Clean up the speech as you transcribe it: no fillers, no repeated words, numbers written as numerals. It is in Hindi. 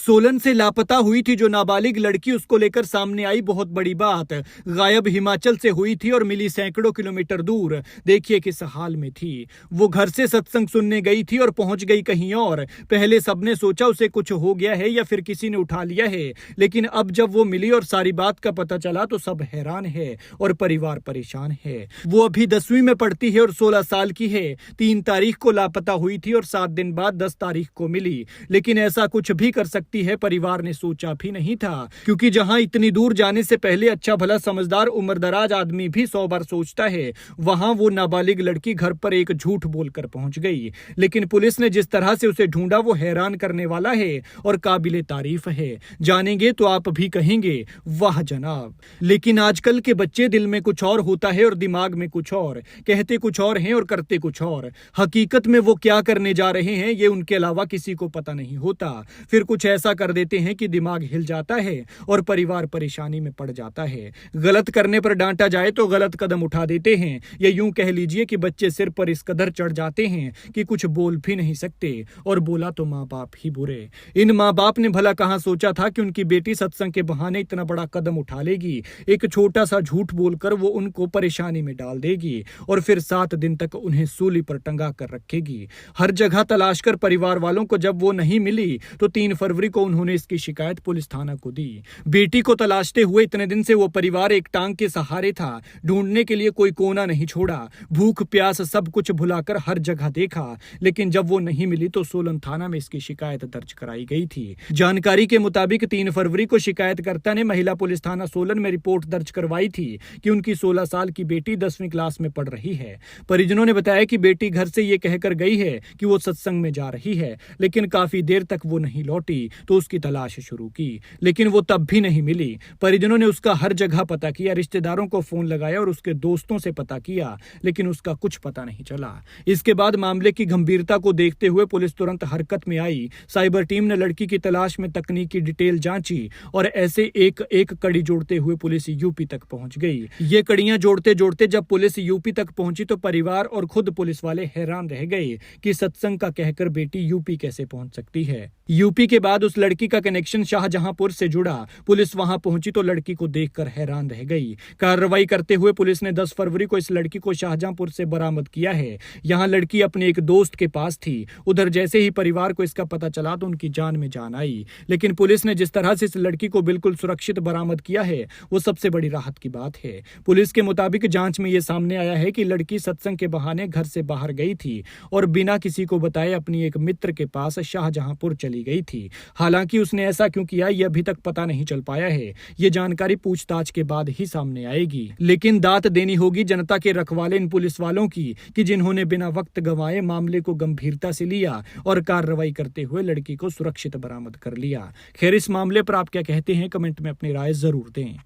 सोलन से लापता हुई थी जो नाबालिग लड़की, उसको लेकर सामने आई बहुत बड़ी बात। गायब हिमाचल से हुई थी और मिली सैकड़ों किलोमीटर दूर। देखिए किस हाल में थी। वो घर से सत्संग सुनने गई थी और पहुंच गई कहीं और। पहले सबने सोचा उसे कुछ हो गया है या फिर किसी ने उठा लिया है, लेकिन अब जब वो मिली और सारी बात का पता चला तो सब हैरान है और परिवार परेशान है। वो अभी 10वीं में पढ़ती है और 16 साल की है। 3 तारीख को लापता हुई थी और 7 दिन बाद 10 तारीख को मिली। लेकिन ऐसा कुछ भी कर सकती है परिवार ने सोचा भी नहीं था, क्योंकि जहां इतनी दूर जाने से पहले अच्छा भला समझदार उम्रदराज आदमी भी 100 बार सोचता है, वहां वो नाबालिग लड़की घर पर एक झूठ बोलकर पहुंच गई। लेकिन पुलिस ने जिस तरह से उसे ढूंढा वो हैरान करने वाला है और काबिले तारीफ है। जानेंगे तो आप भी कहेंगे वाह जनाब। लेकिन आजकल के बच्चे दिल में कुछ और होता है और दिमाग में कुछ और, कहते कुछ और हैं और करते कुछ और। हकीकत में वो क्या करने जा रहे हैं ये उनके अलावा किसी को पता नहीं होता। फिर कुछ ऐसा कर देते हैं कि दिमाग हिल जाता है और परिवार परेशानी में पड़ जाता है। गलत करने पर डांटा जाए तो गलत कदम उठा देते हैं, या यूं कह लीजिए कि बच्चे सिर पर इस कदर चढ़ जाते हैं कि कुछ बोल भी नहीं सकते, और बोला तो माँ बाप ही बुरे। इन माँ बाप ने भला कहां सोचा था कि उनकी बेटी सत्संग के बहाने इतना बड़ा कदम उठा लेगी। एक छोटा सा झूठ बोलकर वो उनको परेशानी में डाल देगी और फिर 7 दिन तक उन्हें सूली पर टंगा कर रखेगी। हर जगह तलाश कर परिवार वालों को जब वो नहीं मिली तो 3 फरवरी को उन्होंने इसकी शिकायत पुलिस थाना को दी। बेटी को तलाशते हुए इतने दिन से वो परिवार एक टांग के सहारे था। ढूंढने के लिए कोई कोना नहीं छोड़ा, भूख प्यास सब कुछ भुलाकर हर जगह देखा, लेकिन जब वो नहीं मिली तो सोलन थाना में इसकी शिकायत दर्ज कराई गई थी। जानकारी के मुताबिक 3 फरवरी को शिकायतकर्ता ने महिला पुलिस थाना सोलन में रिपोर्ट दर्ज करवाई थी कि उनकी 16 साल की बेटी 10वीं क्लास में पढ़ रही है। परिजनों ने बताया कि बेटी घर से ये कहकर गई है कि वो सत्संग में जा रही है, लेकिन काफी देर तक वो नहीं लौटी तो उसकी तलाश शुरू की, लेकिन वो तब भी नहीं मिली। परिजनों ने उसका हर जगह पता किया, रिश्तेदारों को फोन लगाया और उसके दोस्तों से पता किया, लेकिन उसका कुछ पता नहीं चला। इसके बाद मामले की गंभीरता को देखते हुए पुलिस तुरंत हरकत में आई। साइबर टीम ने लड़की की तलाश में तकनीकी डिटेल जांची और ऐसे एक एक कड़ी जोड़ते हुए पुलिस यूपी तक पहुंच गई। ये कड़ियां जोड़ते जोड़ते जब पुलिस यूपी तक पहुंची तो परिवार और खुद पुलिस वाले हैरान रह गए कि सत्संग का कहकर बेटी यूपी कैसे पहुंच सकती है। यूपी के बाद उस लड़की का कनेक्शन शाहजहांपुर से जुड़ा। पुलिस वहां पहुंची तो लड़की को देखकर हैरान रह गई। कार्रवाई करते हुए पुलिस ने 10 फरवरी को इस लड़की को शाहजहांपुर से बरामद किया है। यहां लड़की अपने एक दोस्त के पास थी। उधर जैसे ही परिवार को इसका पता चला तो उनकी जान में जान आई। लेकिन पुलिस ने जिस तरह से इस लड़की को बिल्कुल सुरक्षित बरामद किया है वो सबसे बड़ी राहत की बात है। पुलिस के मुताबिक जांच में यह सामने आया है कि लड़की सत्संग के बहाने घर से बाहर गई थी और बिना किसी को बताए अपनी एक मित्र के पास शाहजहांपुर चली गई थी। हालांकि उसने ऐसा क्यों किया यह अभी तक पता नहीं चल पाया है। ये जानकारी पूछताछ के बाद ही सामने आएगी। लेकिन दात देनी होगी जनता के रखवाले इन पुलिस वालों की कि जिन्होंने बिना वक्त गंवाए मामले को गंभीरता से लिया और कार्रवाई करते हुए लड़की को सुरक्षित बरामद कर लिया। खैर, इस मामले पर आप क्या कहते हैं कमेंट में अपनी राय जरूर दें।